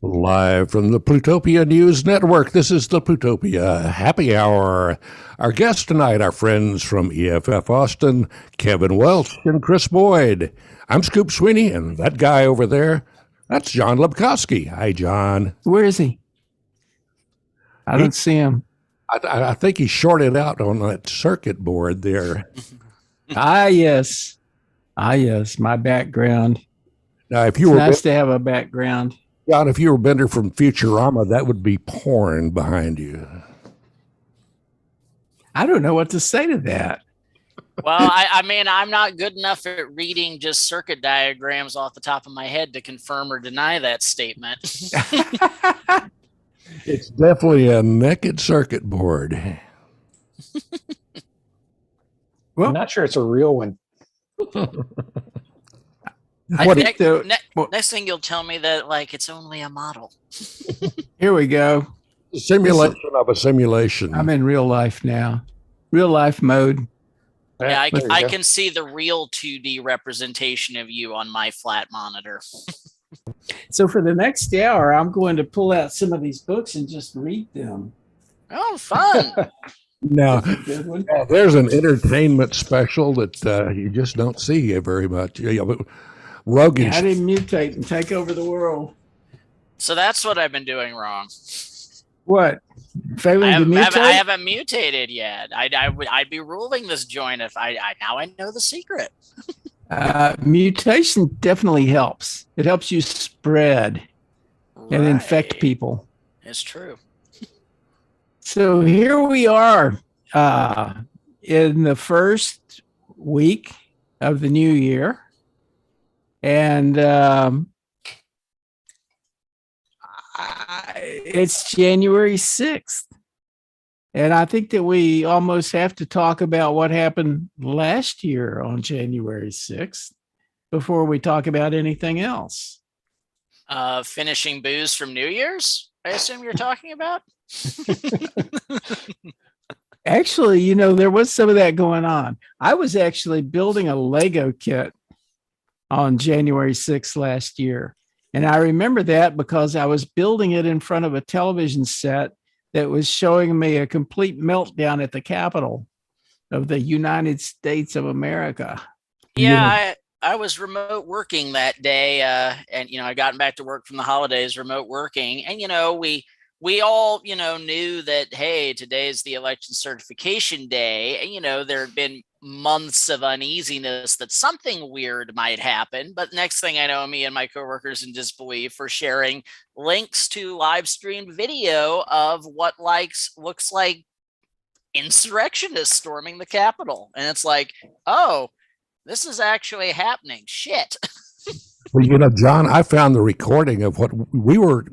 Live from the Plutopia News Network, this is the Plutopia Happy Hour. Our guests tonight are friends from EFF Austin, Kevin Welch and Chris Boyd. I'm Scoop Sweeney, and that guy over there, that's John Lebkowski. Hi, John. Where is he? I don't see him. I think he shorted out on that circuit board there. Yes. My background. Now, if It's you were nice to have a background. John, if you were Bender from Futurama, that would be porn behind you. I don't know what to say to that. Well, I mean, I'm not good enough at reading just circuit diagrams off the top of my head to confirm or deny that statement. It's definitely a naked circuit board. Well, I'm not sure it's a real one. Next thing you'll tell me that it's only a model. Here we go. Simulation of a simulation. I'm in real life now. Real life mode. Yeah, I can see the real 2D representation of you on my flat monitor. So for the next hour, I'm going to pull out some of these books and just read them. Oh, fun. Now, there's an entertainment special that you just don't see very much. Rogan. I didn't mutate and take over the world. So that's what I've been doing wrong. What? Failing to mutate? I haven't mutated yet. I'd be ruling this joint if now I know the secret. Mutation definitely helps. It helps you spread and infect people. It's true. So here we are in the first week of the new year. And it's January 6th. And I think that we almost have to talk about what happened last year on January 6th before we talk about anything else. Finishing booze from New Year's, I assume you're talking about? Actually, there was some of that going on. I was actually building a Lego kit on January 6th last year. And I remember that because I was building it in front of a television set that was showing me a complete meltdown at the Capitol of the United States of America. Yeah, I was remote working that day. And, I gotten back to work from the holidays, remote working. And, we all, knew that, hey, today's the election certification day. And, there had been months of uneasiness that something weird might happen. But next thing I know, me and my coworkers in disbelief were sharing links to live streamed video of what looks like insurrectionists storming the Capitol. And it's like, oh, this is actually happening. Shit. Well, John, I found the recording of what we were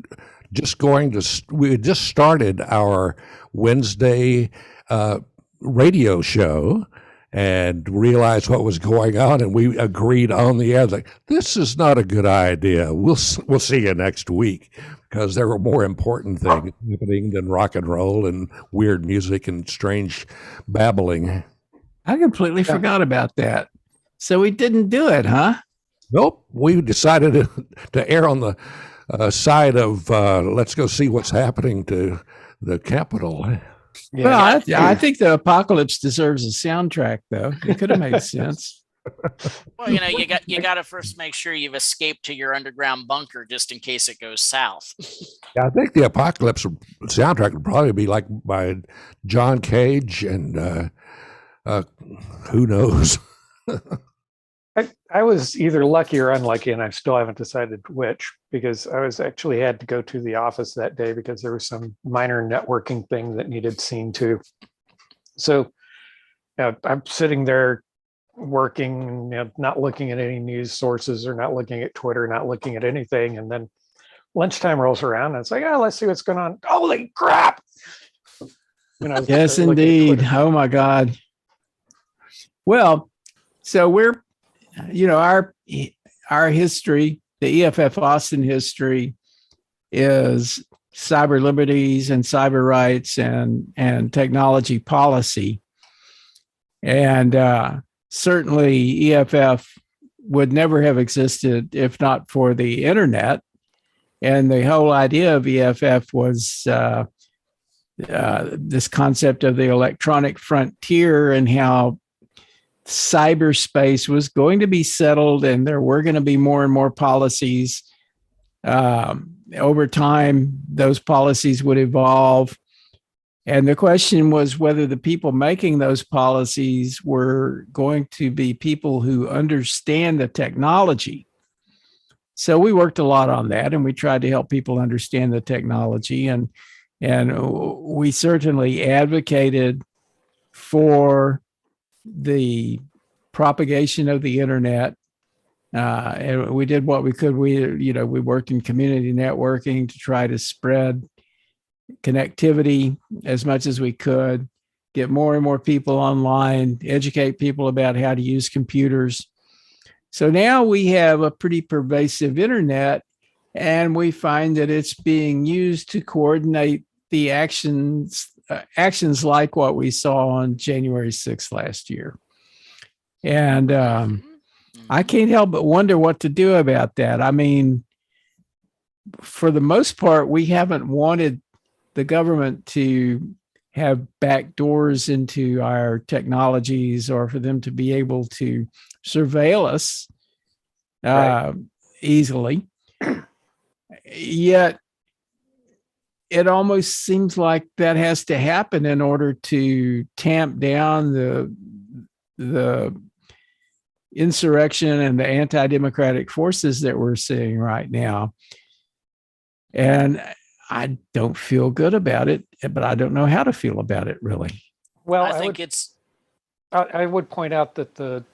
just we had just started our Wednesday radio show and realized what was going on, and we agreed on the air that this is not a good idea. We'll see you next week, because there were more important things happening than rock and roll and weird music and strange babbling. I completely forgot about that. So we didn't do it, huh? Nope. We decided to err on the side of let's go see what's happening to the Capitol. Yeah, well, I think the apocalypse deserves a soundtrack, though. It could have made sense. Well, you got to first make sure you've escaped to your underground bunker just in case it goes south. Yeah, I think the apocalypse soundtrack would probably be like by John Cage and who knows. I was either lucky or unlucky, and I still haven't decided which, because I was actually had to go to the office that day because there was some minor networking thing that needed seen to. So I'm sitting there working, not looking at any news sources or not looking at Twitter, not looking at anything. And then lunchtime rolls around and it's like, oh, let's see what's going on. Holy crap. Yes, indeed. Oh my God. Well, so we're, our history, the EFF Austin history, is cyber liberties and cyber rights and technology policy. And certainly EFF would never have existed if not for the internet. And the whole idea of EFF was this concept of the electronic frontier and how cyberspace was going to be settled and there were going to be more and more policies. Over time, those policies would evolve. And the question was whether the people making those policies were going to be people who understand the technology. So we worked a lot on that, and we tried to help people understand the technology. And we certainly advocated for the propagation of the internet. And we did what we could. We worked in community networking to try to spread connectivity as much as we could, get more and more people online, educate people about how to use computers. So now we have a pretty pervasive internet, and we find that it's being used to coordinate the actions like what we saw on January 6th last year. And I can't help but wonder what to do about that. I mean, for the most part, we haven't wanted the government to have back doors into our technologies or for them to be able to surveil us easily. Yet it almost seems like that has to happen in order to tamp down the insurrection and the anti-democratic forces that we're seeing right now. And I don't feel good about it, but I don't know how to feel about it, really. Well, I think I would point out that the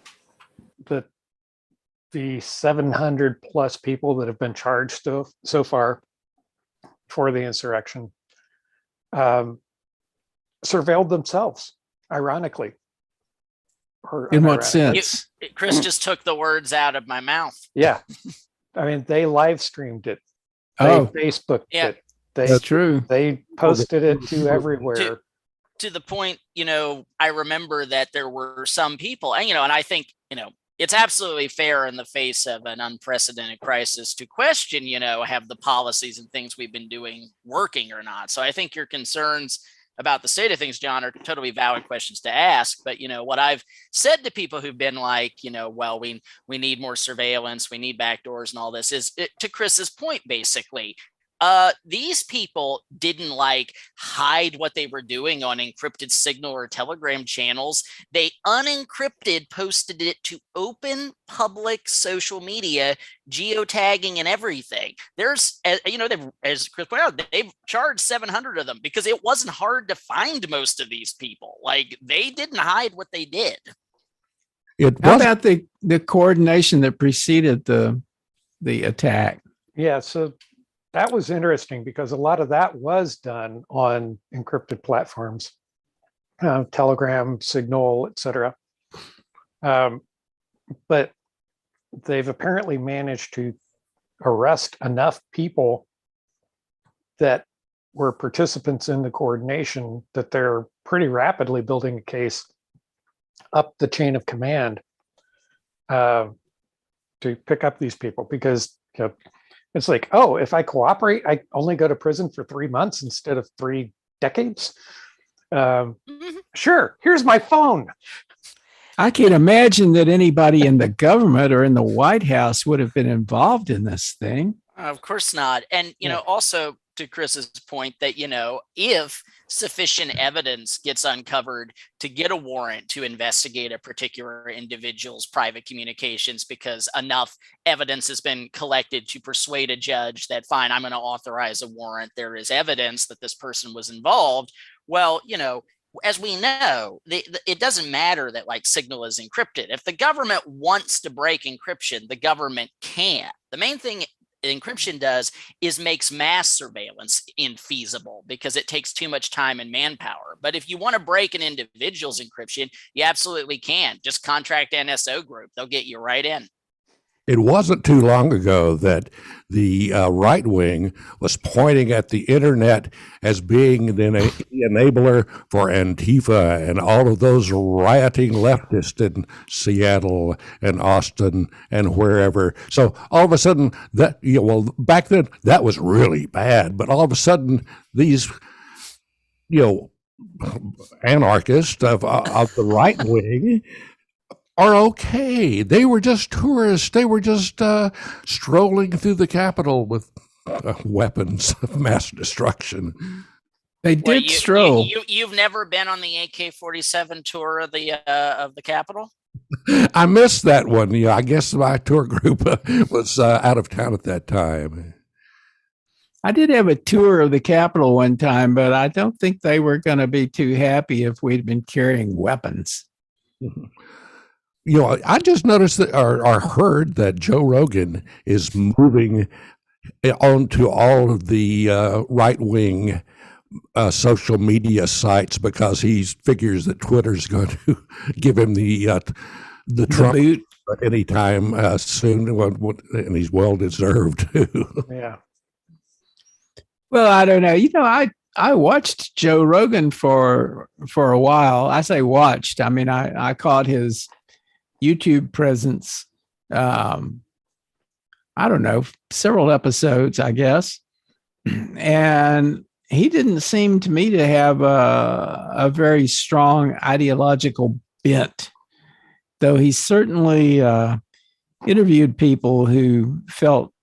700 plus people that have been charged so far for the insurrection surveilled themselves, ironically. In what sense? Chris just took the words out of my mouth. Yeah. I mean, they live streamed it. They Facebooked it. That's true. They posted it to everywhere. To the point, I remember that there were some people, and I think, it's absolutely fair in the face of an unprecedented crisis to question, have the policies and things we've been doing working or not. So I think your concerns about the state of things, John, are totally valid questions to ask. But, what I've said to people who've been like, well, we need more surveillance, we need backdoors and all this is to Chris's point, basically. These people didn't hide what they were doing on encrypted Signal or Telegram channels. They unencrypted, posted it to open public social media, geotagging and everything. There's, as Chris pointed out, they've charged 700 of them because it wasn't hard to find most of these people. They didn't hide what they did. How about the coordination that preceded the attack? Yeah, so that was interesting because a lot of that was done on encrypted platforms, Telegram, Signal, etc. But they've apparently managed to arrest enough people that were participants in the coordination that they're pretty rapidly building a case up the chain of command to pick up these people because it's like, oh, if I cooperate, I only go to prison for 3 months instead of 3 decades. Sure, here's my phone. I can imagine that anybody in the government or in the White House would have been involved in this thing. Of course not. And, also to Chris's point that, if sufficient evidence gets uncovered to get a warrant to investigate a particular individual's private communications because enough evidence has been collected to persuade a judge that, fine, I'm going to authorize a warrant. There is evidence that this person was involved. Well, as we know, it doesn't matter that Signal is encrypted. If the government wants to break encryption, the government can. The main thing encryption does is makes mass surveillance infeasible because it takes too much time and manpower. But if you want to break an individual's encryption, you absolutely can. Just contract NSO Group. They'll get you right in. It wasn't too long ago that the right wing was pointing at the internet as being the enabler for Antifa and all of those rioting leftists in Seattle and Austin and wherever. So all of a sudden, that well, back then that was really bad, but all of a sudden these anarchists of the right wing are okay. They were just tourists. They were just strolling through the Capitol with weapons of mass destruction. They did stroll. You've never been on the AK-47 tour of the Capitol? I missed that one. I guess my tour group was out of town at that time. I did have a tour of the Capitol one time, but I don't think they were going to be too happy if we'd been carrying weapons. I just noticed that, or heard that Joe Rogan is moving onto all of the right-wing social media sites because he figures that Twitter's going to give him the Trump boot at any time soon, and he's well deserved too. Yeah. Well, I don't know. I watched Joe Rogan for a while. I say watched. I mean, I caught his YouTube presence. I don't know, several episodes, I guess. And he didn't seem to me to have a very strong ideological bent, though he certainly interviewed people who felt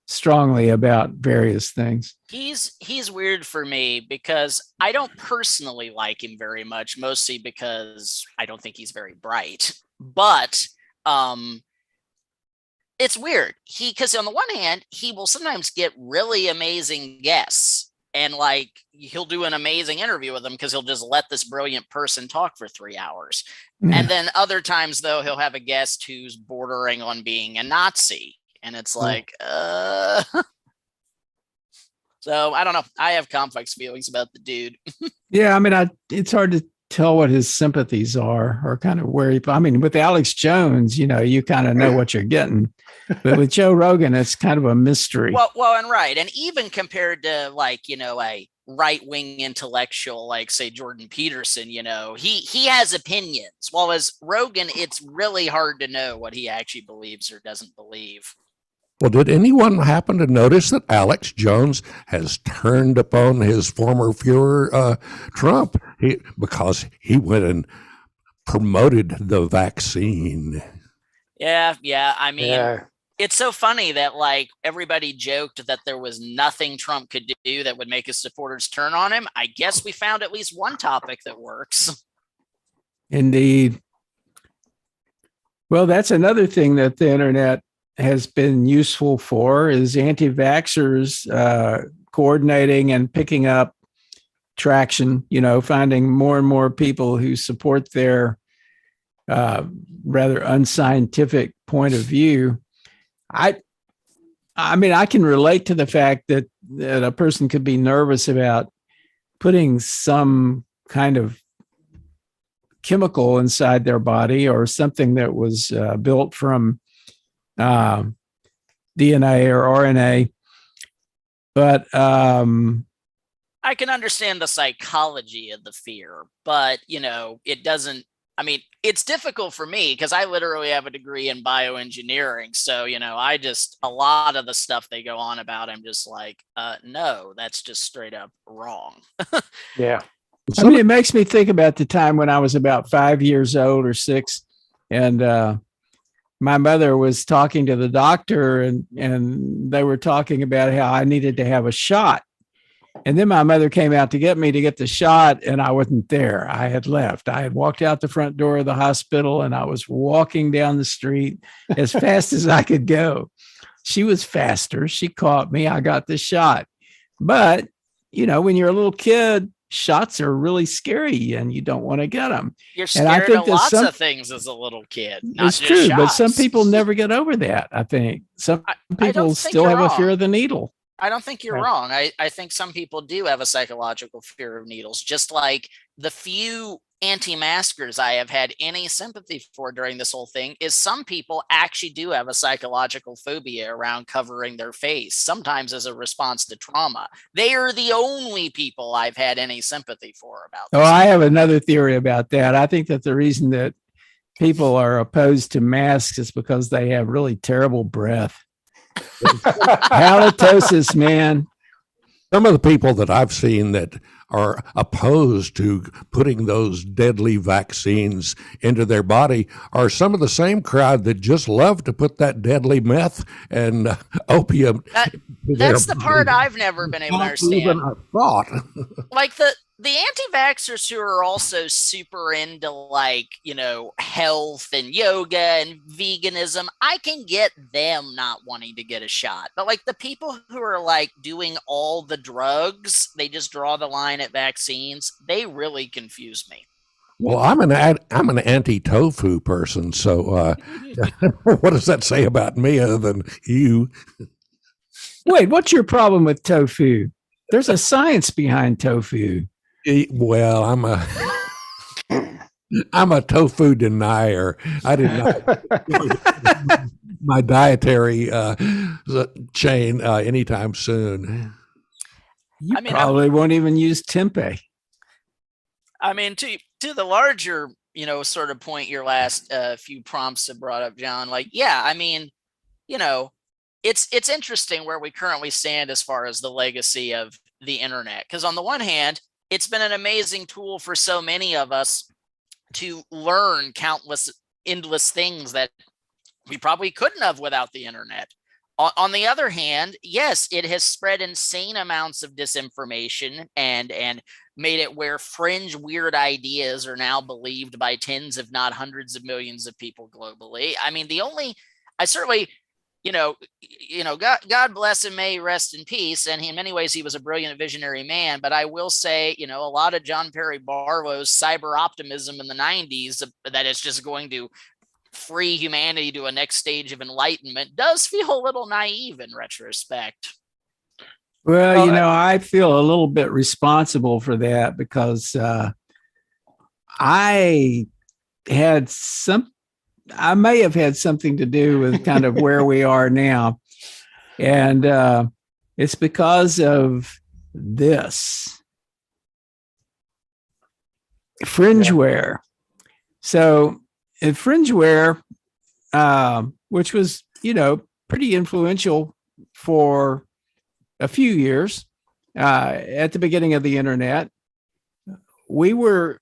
strongly about various things. He's weird for me because I don't personally like him very much, mostly because I don't think he's very bright. But it's weird. Because on the one hand, he will sometimes get really amazing guests, and like he'll do an amazing interview with them because he'll just let this brilliant person talk for 3 hours. Yeah. And then other times, though, he'll have a guest who's bordering on being a Nazi. And it's like, so I don't know. I have complex feelings about the dude. Yeah, I mean, it's hard to tell what his sympathies are or kind of where I mean, with Alex Jones, you kind of know what you're getting. But with Joe Rogan, it's kind of a mystery. Well, and right. And even compared to like, a right-wing intellectual like, say, Jordan Peterson, he has opinions. While as Rogan, it's really hard to know what he actually believes or doesn't believe. Well, did anyone happen to notice that Alex Jones has turned upon his former Führer, Trump, because he went and promoted the vaccine? Yeah. I mean, It's so funny that like everybody joked that there was nothing Trump could do that would make his supporters turn on him. I guess we found at least one topic that works. Indeed. Well, that's another thing that the internet has been useful for is anti-vaxxers coordinating and picking up traction, finding more and more people who support their rather unscientific point of view. I mean, I can relate to the fact that a person could be nervous about putting some kind of chemical inside their body or something that was built from DNA or RNA. But I can understand the psychology of the fear, but it doesn't. I mean, it's difficult for me because I literally have a degree in bioengineering. So, a lot of the stuff they go on about, I'm just like, no, that's just straight up wrong. Yeah. I mean, it makes me think about the time when I was about 5 years old or 6, and my mother was talking to the doctor, and they were talking about how I needed to have a shot. And then my mother came out to get me to get the shot, and I wasn't there. I had left. I had walked out the front door of the hospital, and I was walking down the street as fast as I could go. She was faster. She caught me. I got the shot. But, when you're a little kid, shots are really scary and you don't want to get them. You're scared of lots of things as a little kid. It's true, but some people never get over that, I think. Some people still have a fear of the needle. I don't think you're wrong. I think some people do have a psychological fear of needles, just like the few anti-maskers I have had any sympathy for during this whole thing is some people actually do have a psychological phobia around covering their face, sometimes as a response to trauma. They are the only people I've had any sympathy for about Oh, this. I have another theory about that. I think that the reason that people are opposed to masks is because they have really terrible breath. Halitosis, man. Some of the people that I've seen that are opposed to putting those deadly vaccines into their body are some of the same crowd that just love to put that deadly meth and opium. That's the part I've never been able to understand. Even a thought. Like the anti-vaxxers who are also super into, like, you know, health and yoga and veganism, I can get them not wanting to get a shot. But like the people who are like doing all the drugs, they just draw the line at vaccines, they really confuse me. Well, I'm an anti-tofu person, so what does that say about me other than you? Wait, what's your problem with tofu? There's a science behind tofu. Well, I'm a tofu denier. I did not my dietary chain anytime soon. You probably won't even use tempeh. I mean, to the larger, you know, sort of point your last few prompts have brought up, John. Like, yeah, I mean, you know, it's interesting where we currently stand as far as the legacy of the internet. Because on the one hand, it's been an amazing tool for so many of us to learn countless, endless things that we probably couldn't have without the internet. On the other hand, yes, it has spread insane amounts of disinformation and made it where fringe weird ideas are now believed by tens, if not hundreds of millions of people globally. I mean, I certainly, God bless him, may he rest in peace. And in many ways, he was a brilliant visionary man. But I will say, you know, a lot of John Perry Barlow's cyber optimism in the 90s that it's just going to free humanity to a next stage of enlightenment does feel a little naive in retrospect. Well, I feel a little bit responsible for that because I may have had something to do with kind of where we are now. And it's because of this fringeware. So fringeware, which was, pretty influential for a few years at the beginning of the internet, we were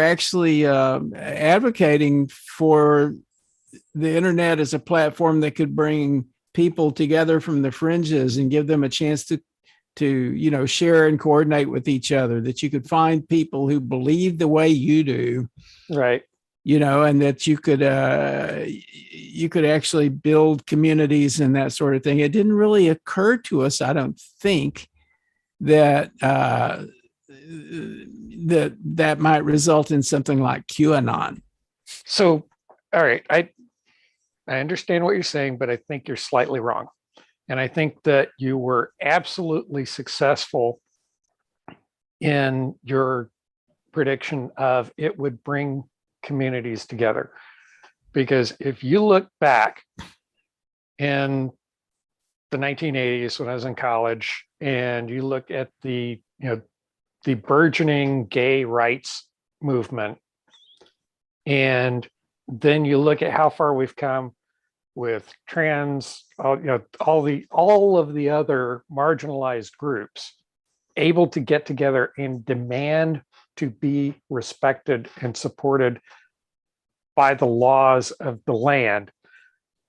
actually advocating for the internet as a platform that could bring people together from the fringes and give them a chance to share and coordinate with each other, that you could find people who believe the way you do. Right. And that you could actually build communities and that sort of thing. It didn't really occur to us, I don't think, that that might result in something like QAnon. So, all right, I understand what you're saying, but I think you're slightly wrong. And I think that you were absolutely successful in your prediction of it would bring communities together. Because if you look back in the 1980s when I was in college, and you look at the burgeoning gay rights movement, and then you look at how far we've come with trans, all of the other marginalized groups able to get together and demand to be respected and supported by the laws of the land.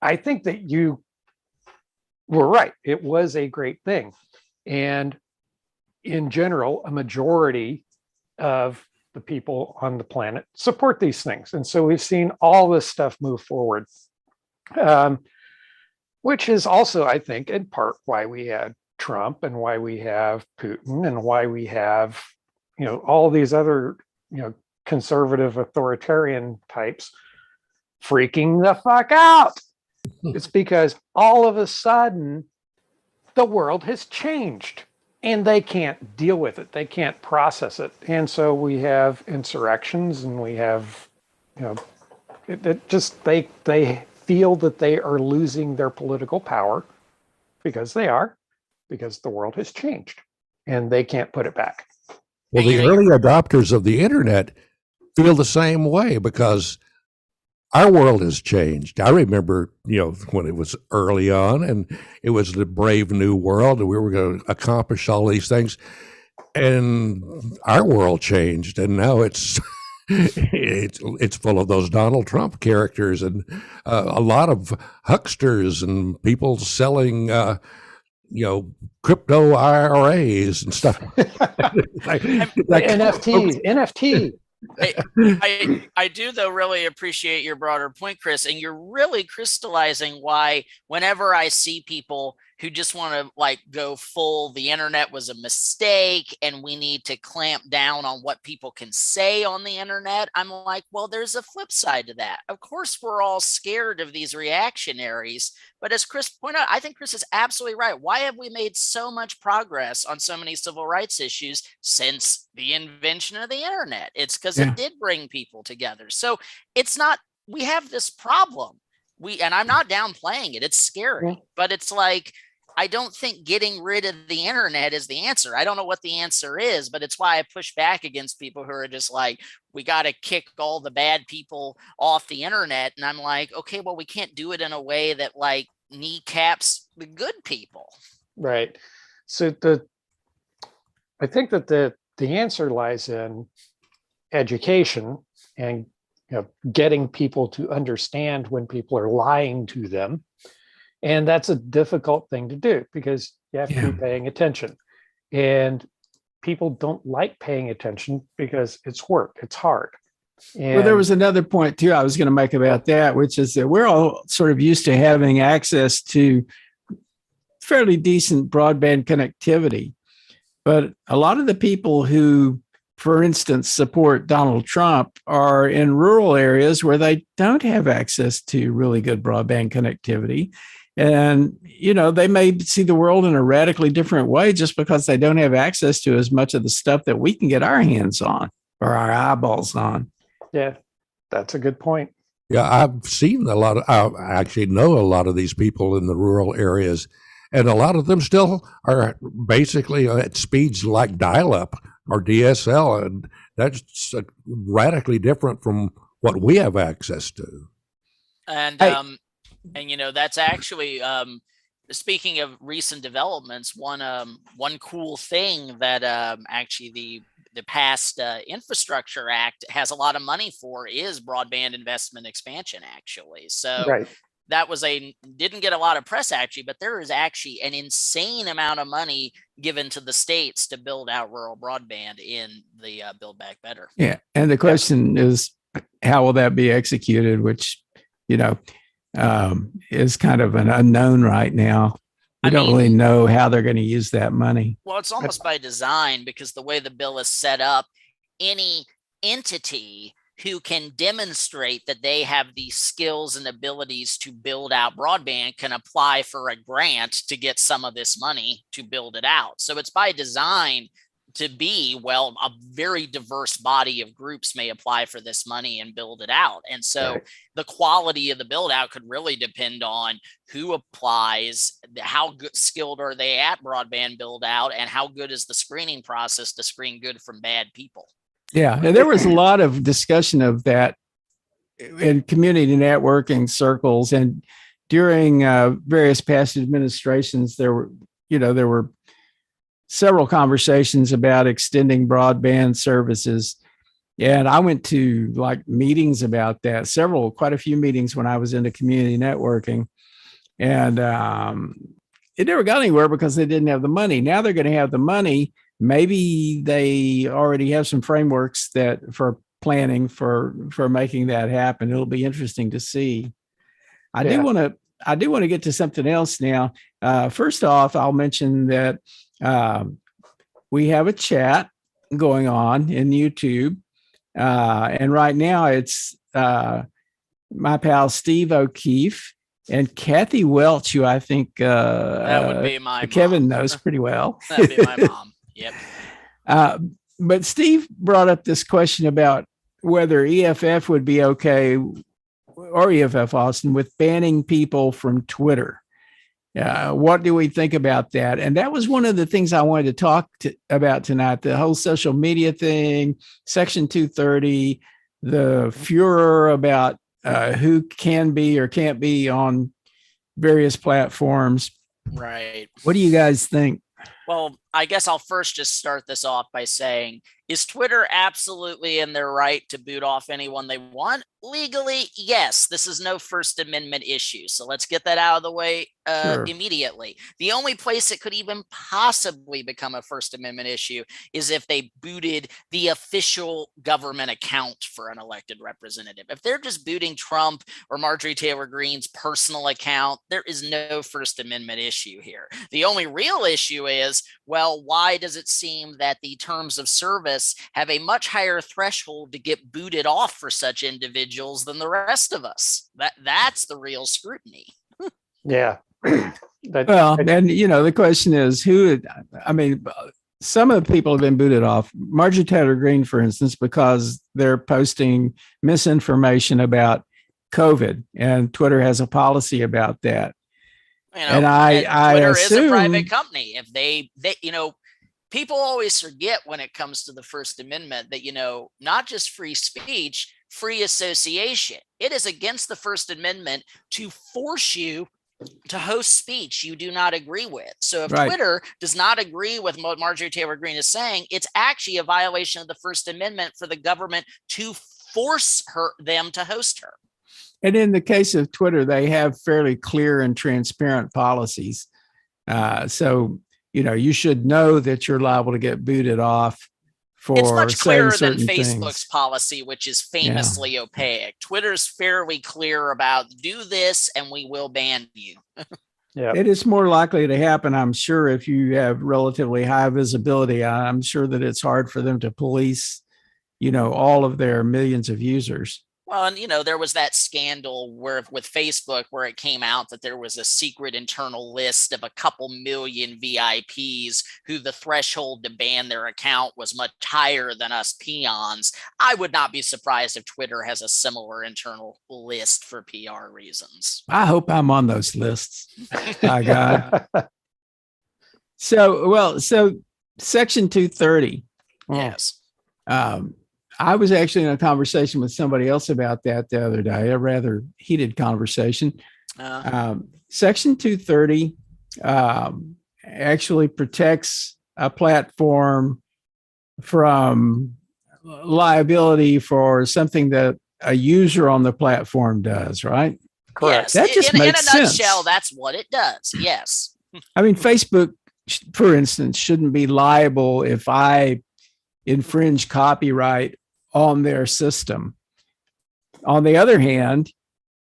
I think that you were right. It was a great thing. And in general, a majority of the people on the planet support these things. And so we've seen all this stuff move forward, which is also, I think, in part why we had Trump and why we have Putin and why we have, all these other, conservative authoritarian types freaking the fuck out. It's because all of a sudden the world has changed. and they can't deal with it. They can't process it. And so we have insurrections, and we have, it just, they feel that they are losing their political power because because the world has changed and they can't put it back. Well, the early adopters of the internet feel the same way because our world has changed. I remember, when it was early on and it was the brave new world and we were going to accomplish all these things, and our world changed, and now it's it's full of those Donald Trump characters and a lot of hucksters and people selling crypto IRAs and stuff. NFT. I do though really appreciate your broader point, Chris, and you're really crystallizing why whenever I see people who just want to go full, the internet was a mistake and we need to clamp down on what people can say on the internet, I'm like, well, there's a flip side to that. Of course, we're all scared of these reactionaries, but as Chris pointed out, I think Chris is absolutely right. Why have we made so much progress on so many civil rights issues since the invention of the internet? It's because it did bring people together. So it's not, we have this problem. And I'm not downplaying it. It's scary, but it's like, I don't think getting rid of the internet is the answer. I don't know what the answer is, but it's why I push back against people who are just like, we got to kick all the bad people off the internet. And I'm like, okay, well, we can't do it in a way that kneecaps the good people. Right. So I think that the answer lies in education and getting people to understand when people are lying to them. And that's a difficult thing to do because you have to be paying attention. And people don't like paying attention because it's work, it's hard. And well, there was another point too I was going to make about that, which is that we're all sort of used to having access to fairly decent broadband connectivity. But a lot of the people who, for instance, support Donald Trump are in rural areas where they don't have access to really good broadband connectivity. And, they may see the world in a radically different way just because they don't have access to as much of the stuff that we can get our hands on or our eyeballs on. Yeah, that's a good point. Yeah, I've seen I actually know a lot of these people in the rural areas, and a lot of them still are basically at speeds like dial-up or DSL, and that's radically different from what we have access to. And that's actually speaking of recent developments, one cool thing that actually the past Infrastructure Act has a lot of money for is broadband investment expansion, actually. So that didn't get a lot of press actually, but there is actually an insane amount of money given to the states to build out rural broadband in the Build Back Better. Yeah. And the question is, how will that be executed, which, is kind of an unknown right now. We don't really know how they're going to use that money. Well, it's almost by design because the way the bill is set up, any entity who can demonstrate that they have the skills and abilities to build out broadband can apply for a grant to get some of this money to build it out. So it's by design to be, a very diverse body of groups may apply for this money and build it out. And so the quality of the build out could really depend on who applies, how good, skilled are they at broadband build out, and how good is the screening process to screen good from bad people. Yeah. And there was a lot of discussion of that in community networking circles. And during various past administrations, there were several conversations about extending broadband services. And I went to meetings about that, quite a few meetings when I was into community networking. And it never got anywhere because they didn't have the money. Now they're going to have the money. Maybe they already have some frameworks for planning for making that happen. It'll be interesting to see. I do want to get to something else now. First off, I'll mention that we have a chat going on in YouTube. And right now it's my pal Steve O'Keefe and Kathy Welch, who I think That would be my Kevin mom. knows pretty well. That'd be my mom. Yep. But Steve brought up this question about whether EFF would be okay, or EFF Austin, with banning people from Twitter. What do we think about that? And that was one of the things I wanted to talk about tonight, the whole social media thing, Section 230, the furor about who can be or can't be on various platforms. Right. What do you guys think? Well, I guess I'll first just start this off by saying, is Twitter absolutely in their right to boot off anyone they want? Legally, yes. This is no First Amendment issue. So let's get that out of the way Sure. immediately. The only place it could even possibly become a First Amendment issue is if they booted the official government account for an elected representative. If they're just booting Trump or Marjorie Taylor Greene's personal account, there is no First Amendment issue here. The only real issue is, well, why does it seem that the terms of service have a much higher threshold to get booted off for such individuals than the rest of us? That's the real scrutiny. Yeah. Well, and the question is some of the people have been booted off. Marjorie Taylor Greene, for instance, because they're posting misinformation about COVID, and Twitter has a policy about that. And Twitter assume, is a private company. If they people always forget when it comes to the First Amendment that, not just free speech, free association. It is against the First Amendment to force you to host speech you do not agree with. So if Twitter does not agree with what Marjorie Taylor Greene is saying, it's actually a violation of the First Amendment for the government to force them to host her. And in the case of Twitter, they have fairly clear and transparent policies. So, you should know that you're liable to get booted off for it's much clearer than Facebook's things. Policy, which is famously opaque. Twitter's fairly clear about do this and we will ban you. Yeah, it is more likely to happen, I'm sure, if you have relatively high visibility. I'm sure that it's hard for them to police, all of their millions of users. Well, and there was that scandal with Facebook where it came out that there was a secret internal list of a couple million VIPs who the threshold to ban their account was much higher than us peons. I would not be surprised if Twitter has a similar internal list for PR reasons. I hope I'm on those lists. My God. So Section 230. Yes. I was actually in a conversation with somebody else about that the other day, a rather heated conversation. Section 230 actually protects a platform from liability for something that a user on the platform does, right? Correct. Yes. That just makes sense. In a nutshell, that's what it does. Yes. I mean, Facebook, for instance, shouldn't be liable if I infringe copyright on their system. On the other hand,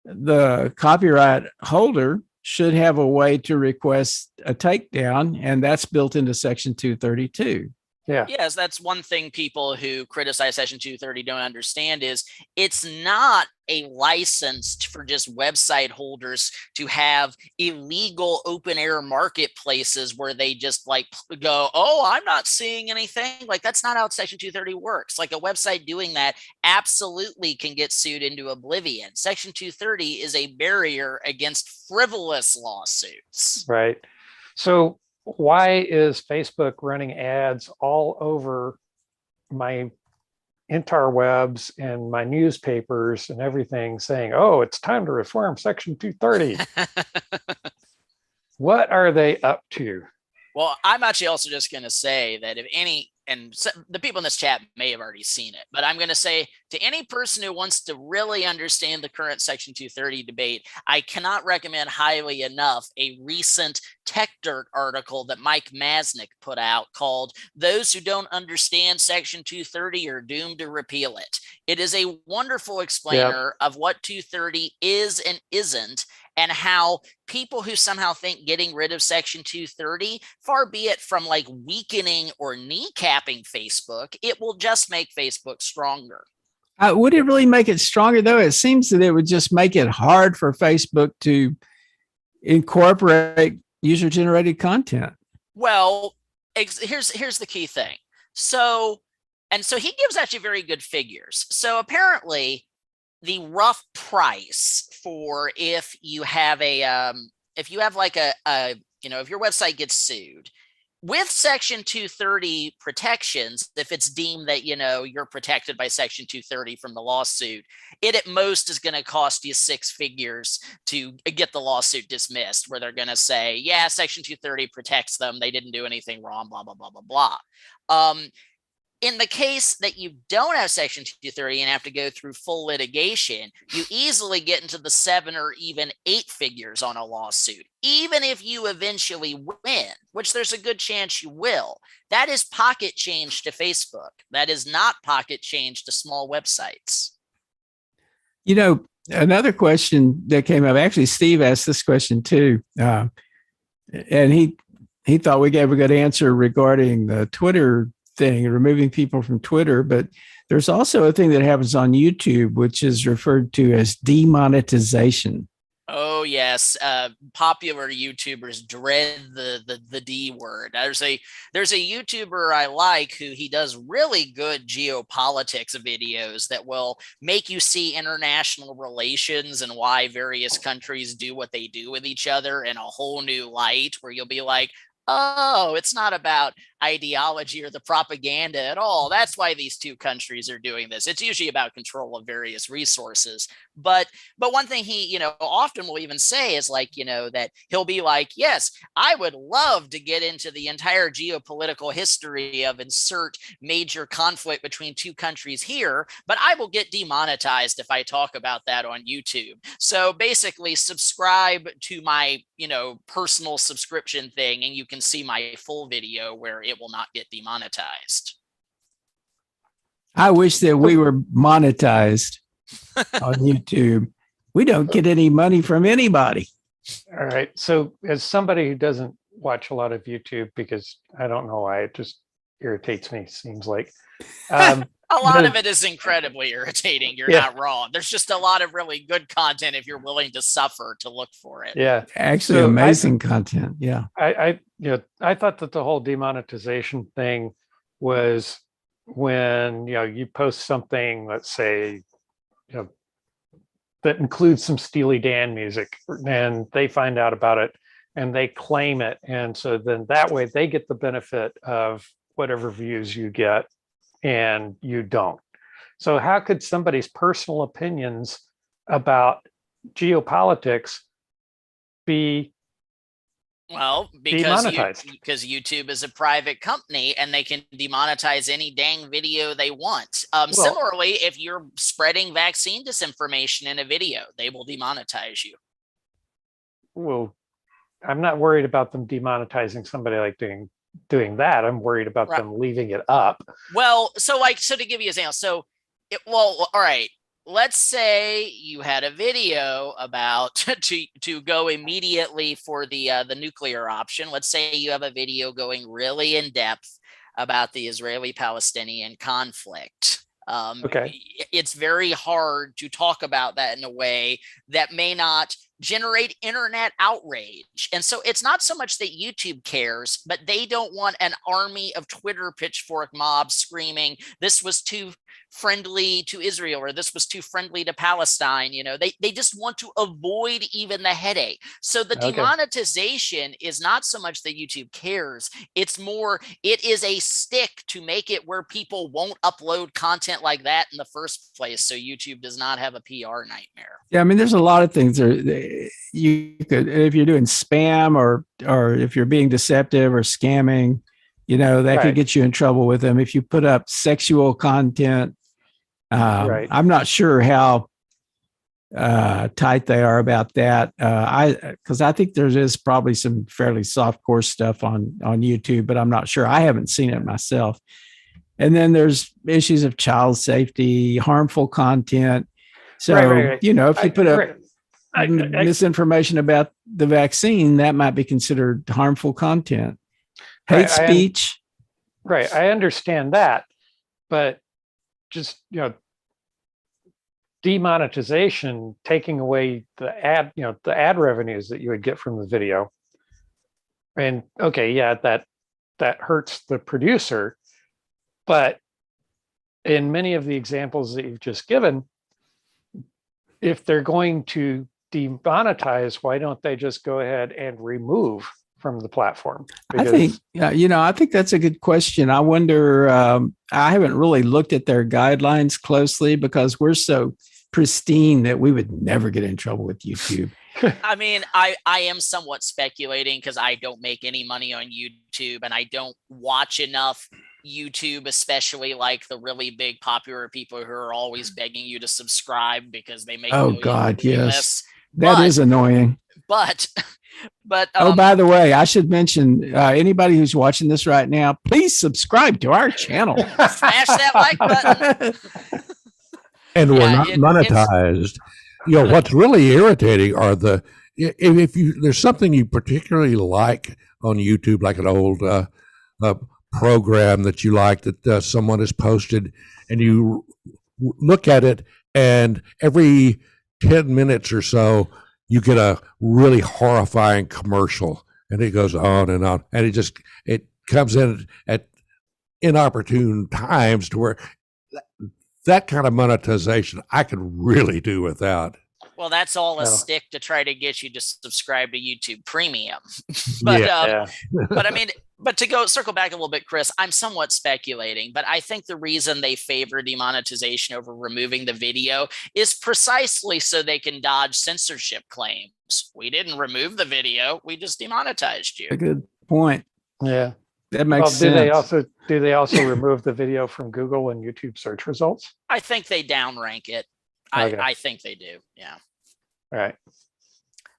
the copyright holder should have a way to request a takedown, and that's built into Section 232. Yeah. Yes, that's one thing people who criticize Section 230 don't understand is it's not a license for just website holders to have illegal open air marketplaces where they just go, oh, I'm not seeing anything. That's not how Section 230 works. A website doing that absolutely can get sued into oblivion. Section 230 is a barrier against frivolous lawsuits. Right. So why is Facebook running ads all over my interwebs and my newspapers and everything saying, oh, it's time to reform Section 230? What are they up to? Well, I'm actually also just going to say that and the people in this chat may have already seen it, but I'm going to say to any person who wants to really understand the current Section 230 debate, I cannot recommend highly enough a recent Tech Dirt article that Mike Masnick put out called "Those Who Don't Understand Section 230 Are Doomed to Repeal It." It is a wonderful explainer of what 230 is and isn't, and how people who somehow think getting rid of Section 230, far be it from weakening or kneecapping Facebook, it will just make Facebook stronger. Would it really make it stronger, though? It seems that it would just make it hard for Facebook to incorporate user-generated content. Well, here's the key thing. So he gives actually very good figures. So apparently, the rough price for if you have like if your website gets sued with Section 230 protections, if it's deemed that you're protected by Section 230 from the lawsuit, it at most is going to cost you six figures to get the lawsuit dismissed, where they're going to say, yeah, Section 230 protects them, they didn't do anything wrong, blah blah blah blah blah. In the case that you don't have Section 230 and have to go through full litigation, you easily get into the 7 or even 8 figures on a lawsuit, even if you eventually win, which there's a good chance you will. That is pocket change to Facebook. That is not pocket change to small websites. Another question that came up, actually, Steve asked this question too. And he thought we gave a good answer regarding the Twitter thing, removing people from Twitter, but there's also a thing that happens on YouTube, which is referred to as demonetization. Oh yes, popular YouTubers dread the D word. There's a YouTuber I like who he does really good geopolitics videos that will make you see international relations and why various countries do what they do with each other in a whole new light, where you'll be like, oh, it's not about ideology or the propaganda at all. That's why these two countries are doing this. It's usually about control of various resources. But one thing he, often will even say is like, that he'll be like, yes, I would love to get into the entire geopolitical history of insert major conflict between two countries here, but I will get demonetized if I talk about that on YouTube. So basically subscribe to my, personal subscription thing, and you can see my full video where it will not get demonetized. I wish that we were monetized on YouTube. We don't get any money from anybody. All right. So as somebody who doesn't watch a lot of YouTube, because I don't know why, it just irritates me, seems like. A lot of it is incredibly irritating. You're not wrong. There's just a lot of really good content if you're willing to suffer to look for it. Yeah. Actually, so amazing content. Yeah. I thought that the whole demonetization thing was when, you post something, let's say, that includes some Steely Dan music, and they find out about it and they claim it. And so then that way they get the benefit of whatever views you get and you don't. So how could somebody's personal opinions about geopolitics be demonetized? Because YouTube is a private company and they can demonetize any dang video they want. Similarly, if you're spreading vaccine disinformation in a video, they will demonetize you. Well, I'm not worried about them demonetizing somebody like doing that. I'm worried about them leaving it up. Well, so to give you an example, all right. Let's say you had a video about to go immediately for the nuclear option. Let's say you have a video going really in depth about the Israeli-Palestinian conflict. Okay. It's very hard to talk about that in a way that may not generate internet outrage. And so it's not so much that YouTube cares, but they don't want an army of Twitter pitchfork mobs screaming, this was too friendly to Israel, or this was too friendly to Palestine. They just want to avoid even the headache. So the demonetization is not so much that YouTube cares. It's more, it is a stick to make it where people won't upload content like that in the first place. So YouTube does not have a PR nightmare. Yeah. I mean, there's a lot of things you could, if you're doing spam or if you're being deceptive or scamming, that could get you in trouble with them. If you put up sexual content, I'm not sure how tight they are about that. Because I think there is probably some fairly soft-core stuff on YouTube, but I'm not sure. I haven't seen it myself. And then there's issues of child safety, harmful content. So, if you put up misinformation about the vaccine, that might be considered harmful content. Hate speech. Right. I understand that. But just, demonetization taking away the ad revenues that you would get from the video. And okay, yeah, that hurts the producer, but in many of the examples that you've just given, if they're going to demonetize, why don't they just go ahead and remove from the platform? I think, I think that's a good question. I wonder, I haven't really looked at their guidelines closely because we're so pristine that we would never get in trouble with YouTube. I mean, I am somewhat speculating because I don't make any money on YouTube and I don't watch enough YouTube, especially like the really big popular people who are always begging you to subscribe because they make oh God, yes, this. That is annoying. But oh, by the way, I should mention anybody who's watching this right now, please subscribe to our channel. Smash that like button. And we're not monetized. What's really irritating are if there's something you particularly like on YouTube, like an old program that you like that someone has posted, and you look at it, and every 10 minutes or so, you get a really horrifying commercial, and it goes on, and it comes in at inopportune times to where that kind of monetization I could really do without. Well, that's all a stick to try to get you to subscribe to YouTube Premium. But I mean, but to circle back a little bit, Chris, I'm somewhat speculating, but I think the reason they favor demonetization over removing the video is precisely so they can dodge censorship claims. We didn't remove the video, we just demonetized you. A good point. Yeah. That makes sense. Do they also remove the video from Google and YouTube search results? I think they downrank it. Okay. I think they do. Yeah. All right.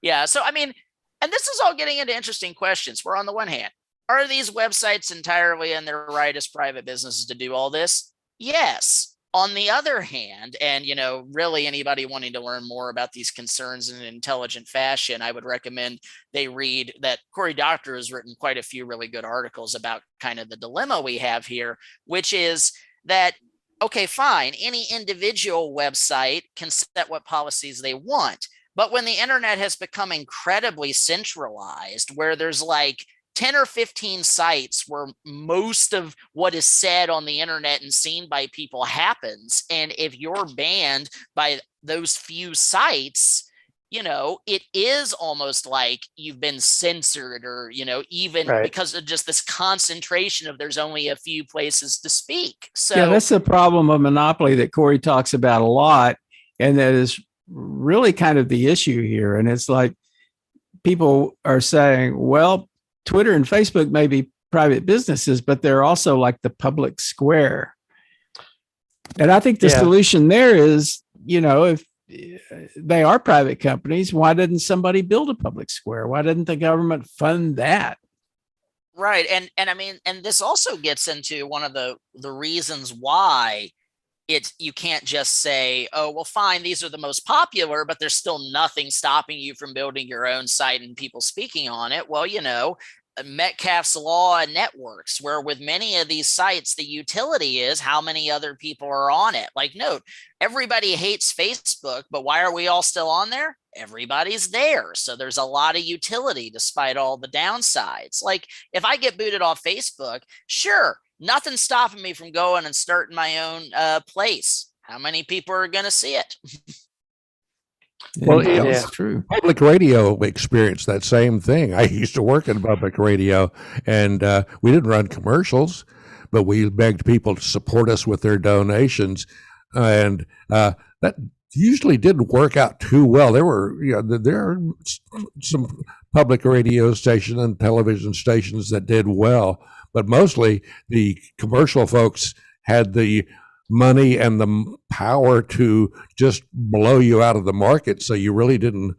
Yeah. So, I mean, and this is all getting into interesting questions. Where on the one hand, are these websites entirely in their right as private businesses to do all this? Yes. On the other hand, and, really anybody wanting to learn more about these concerns in an intelligent fashion, I would recommend they read that Cory Doctorow has written quite a few really good articles about kind of the dilemma we have here, which is that, okay, fine, any individual website can set what policies they want. But when the internet has become incredibly centralized, where there's like 10 or 15 sites where most of what is said on the internet and seen by people happens, and if you're banned by those few sites, it is almost like you've been censored, or, even because of just this concentration of there's only a few places to speak. So yeah, that's the problem of monopoly that Cory talks about a lot. And that is really kind of the issue here. And it's like people are saying, well, Twitter and Facebook may be private businesses, but they're also like the public square. And I think the solution there is, if they are private companies, why didn't somebody build a public square? Why didn't the government fund that? Right. And I mean, and this also gets into one of the reasons why you can't just say, oh, well, fine, these are the most popular, but there's still nothing stopping you from building your own site and people speaking on it. Well, Metcalfe's law and networks, where with many of these sites, the utility is how many other people are on it. Like, note, everybody hates Facebook, but why are we all still on there? Everybody's there. So there's a lot of utility despite all the downsides. Like, if I get booted off Facebook, sure, nothing's stopping me from going and starting my own place. How many people are going to see it? Well, it's true. Public radio experienced that same thing. I used to work in public radio, and we didn't run commercials, but we begged people to support us with their donations, and that usually didn't work out too well. There are some public radio stations and television stations that did well, but mostly the commercial folks had the money and the power to just blow you out of the market. So you really didn't,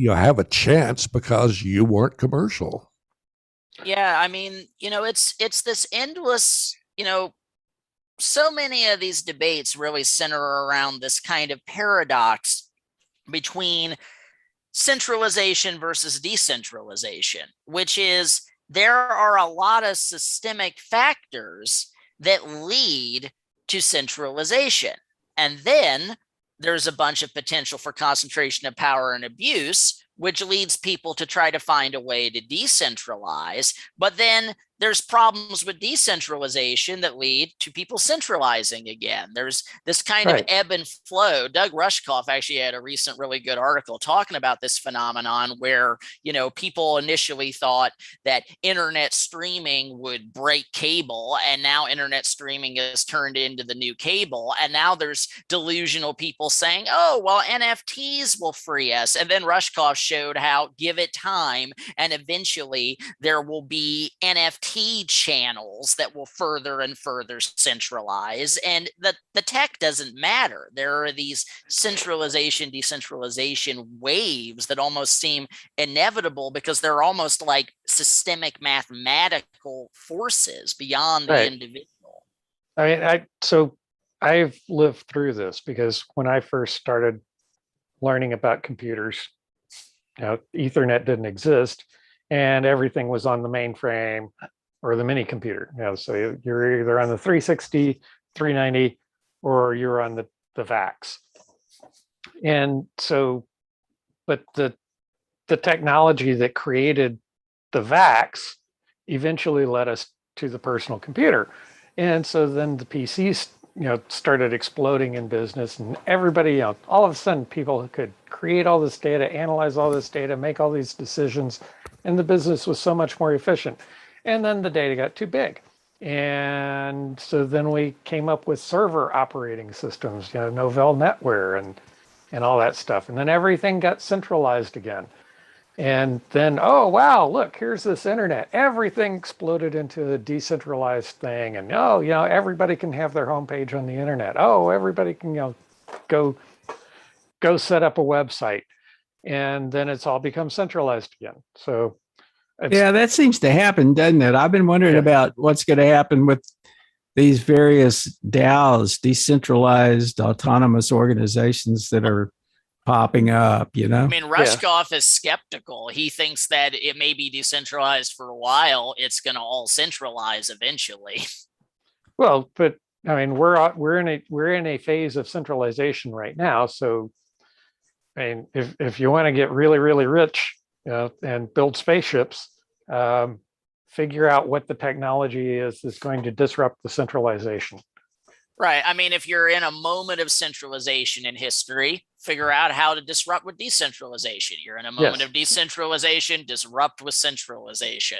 have a chance because you weren't commercial. Yeah. I mean, it's this endless, so many of these debates really center around this kind of paradox between centralization versus decentralization, which is there are a lot of systemic factors that lead to centralization. And then there's a bunch of potential for concentration of power and abuse, which leads people to try to find a way to decentralize. But then there's problems with decentralization that lead to people centralizing again. There's this kind of ebb and flow. Doug Rushkoff actually had a recent really good article talking about this phenomenon where, people initially thought that internet streaming would break cable, and now internet streaming is turned into the new cable. And now there's delusional people saying, oh, well, NFTs will free us. And then Rushkoff showed how give it time, and eventually there will be NFT channels that will further and further centralize, and the tech doesn't matter. There are these centralization decentralization waves that almost seem inevitable because they're almost like systemic mathematical forces beyond the individual. So I've lived through this, because when I first started learning about computers, Ethernet didn't exist, and everything was on the mainframe or the mini computer. So you're either on the 360, 390, or you're on the VAX. And so, but the technology that created the VAX eventually led us to the personal computer. And so then the PCs, started exploding in business, and everybody, all of a sudden people could create all this data, analyze all this data, make all these decisions, and the business was so much more efficient. And then the data got too big. And so then we came up with server operating systems, Novell NetWare and all that stuff. And then everything got centralized again. And then, oh, wow, look, here's this internet. Everything exploded into a decentralized thing. And, everybody can have their homepage on the internet. Oh, everybody can, go set up a website. And then it's all become centralized again. So, yeah, that seems to happen, doesn't it? I've been wondering about what's going to happen with these various DAOs, decentralized autonomous organizations that are popping up, I mean, Rushkoff is skeptical. He thinks that it may be decentralized for a while. It's going to all centralize eventually. Well, but I mean, we're in a phase of centralization right now. So, I mean, if you want to get really, really rich, and build spaceships, figure out what the technology is that's going to disrupt the centralization. Right. I mean, if you're in a moment of centralization in history, figure out how to disrupt with decentralization. You're in a moment of decentralization, disrupt with centralization.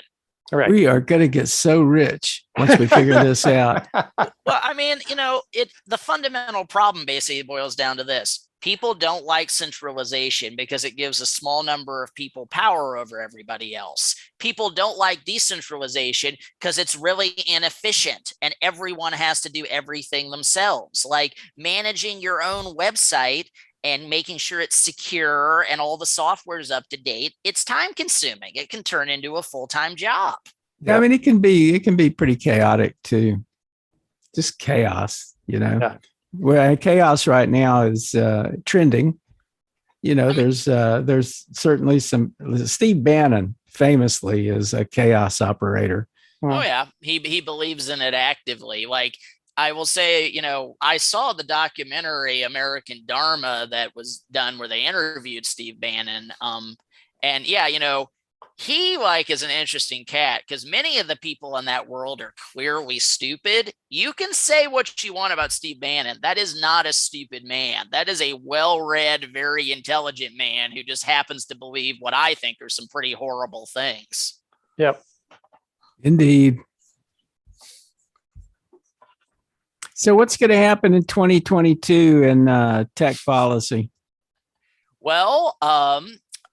Right. We are going to get so rich once we figure this out. Well, I mean, the fundamental problem basically boils down to this. People don't like centralization because it gives a small number of people power over everybody else. People don't like decentralization because it's really inefficient and everyone has to do everything themselves. Like managing your own website and making sure it's secure and all the software is up to date, it's time consuming. It can turn into a full-time job. Yeah, I mean, it can be pretty chaotic too. Just chaos, Yeah. Well, chaos right now is trending. There's certainly some. Steve Bannon famously is a chaos operator. Oh yeah, he believes in it actively. Like I will say, I saw the documentary American Dharma that was done where they interviewed Steve Bannon. And yeah, he is an interesting cat because many of the people in that world are clearly stupid. You can say what you want about Steve Bannon. That is not a stupid man. That is a well-read, very intelligent man who just happens to believe what I think are some pretty horrible things. Yep. Indeed. So what's going to happen in 2022 in tech policy? Well,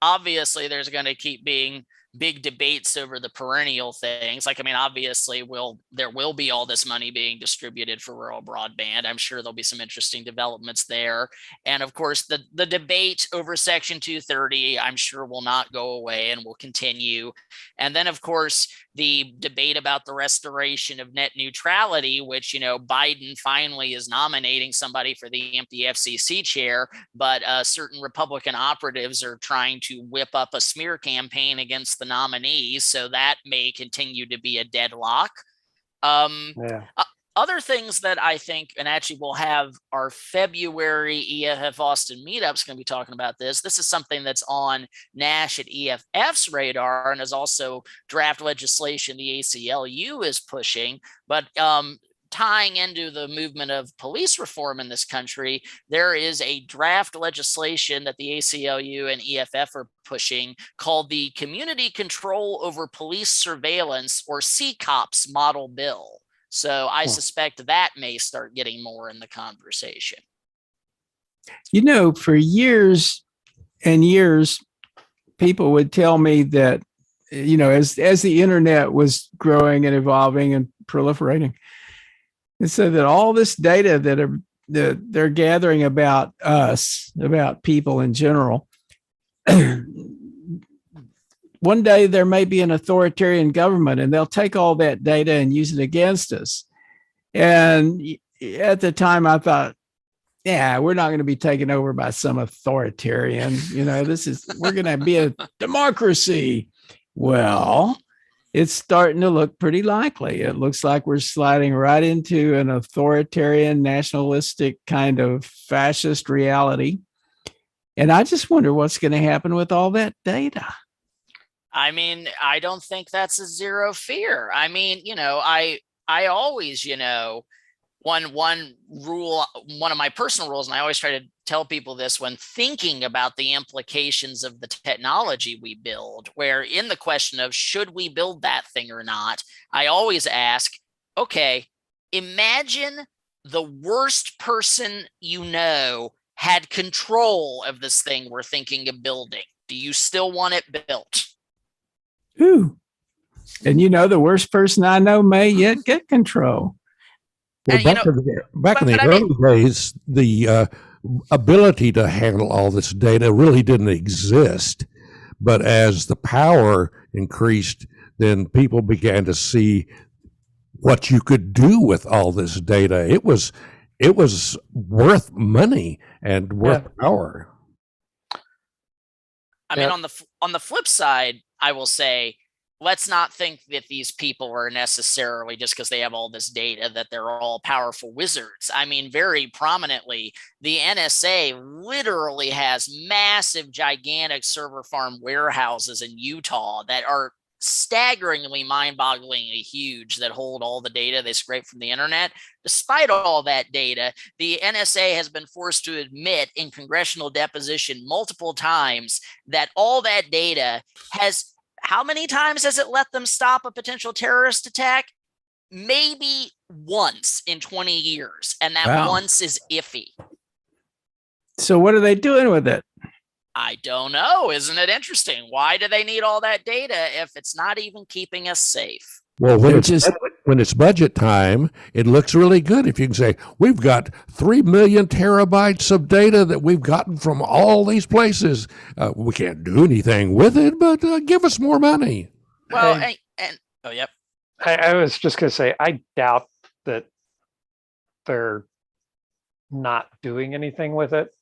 obviously there's going to keep being big debates over the perennial things. Obviously there will be all this money being distributed for rural broadband. I'm sure there'll be some interesting developments there. And of course, the debate over Section 230, I'm sure will not go away and will continue. And then of course, the debate about the restoration of net neutrality, which, Biden finally is nominating somebody for the empty FCC chair, but certain Republican operatives are trying to whip up a smear campaign against the nominees. So that may continue to be a deadlock. other things that I think, and actually we'll have our February EFF Austin meetups going to be talking about this. This is something that's on Nash at EFF's radar and is also draft legislation the ACLU is pushing. But tying into the movement of police reform in this country, there is a draft legislation that the ACLU and EFF are pushing called the Community Control Over Police Surveillance, or CCOPS model bill. So I suspect that may start getting more in the conversation. For years and years, people would tell me that, as the internet was growing and evolving and proliferating, it said that all this data that they're gathering about us, about people in general, one day there may be an authoritarian government and they'll take all that data and use it against us. And at the time I thought, yeah, we're not going to be taken over by some authoritarian, we're going to be a democracy. Well, it's starting to look pretty likely. It looks like we're sliding right into an authoritarian, nationalistic kind of fascist reality. And I just wonder what's going to happen with all that data. I mean, I don't think that's a zero fear. I mean, I always, one rule, one of my personal rules, and I always try to tell people this when thinking about the implications of the technology we build, where in the question of should we build that thing or not, I always ask, okay, imagine the worst person had control of this thing we're thinking of building. Do you still want it built? Ooh. And the worst person I know may yet get control. Well, back in the early days, the ability to handle all this data really didn't exist. But as the power increased, then people began to see what you could do with all this data. It was worth money and worth power. I mean, on the flip side, I will say, let's not think that these people are necessarily, just because they have all this data, that they're all powerful wizards. I mean, very prominently, the NSA literally has massive, gigantic server farm warehouses in Utah that are staggeringly mind-bogglingly huge, that hold all the data they scrape from the internet. Despite all that data, the NSA has been forced to admit in congressional deposition multiple times that all that data has, how many times has it let them stop a potential terrorist attack? Maybe once in 20 years. And that once is iffy. So what are they doing with it? I don't know. Isn't it interesting? Why do they need all that data if it's not even keeping us safe? Well, when it's budget time, it looks really good if you can say, we've got 3 million terabytes of data that we've gotten from all these places. We can't do anything with it, but give us more money. Well, yep. I was just going to say, I doubt that they're not doing anything with it.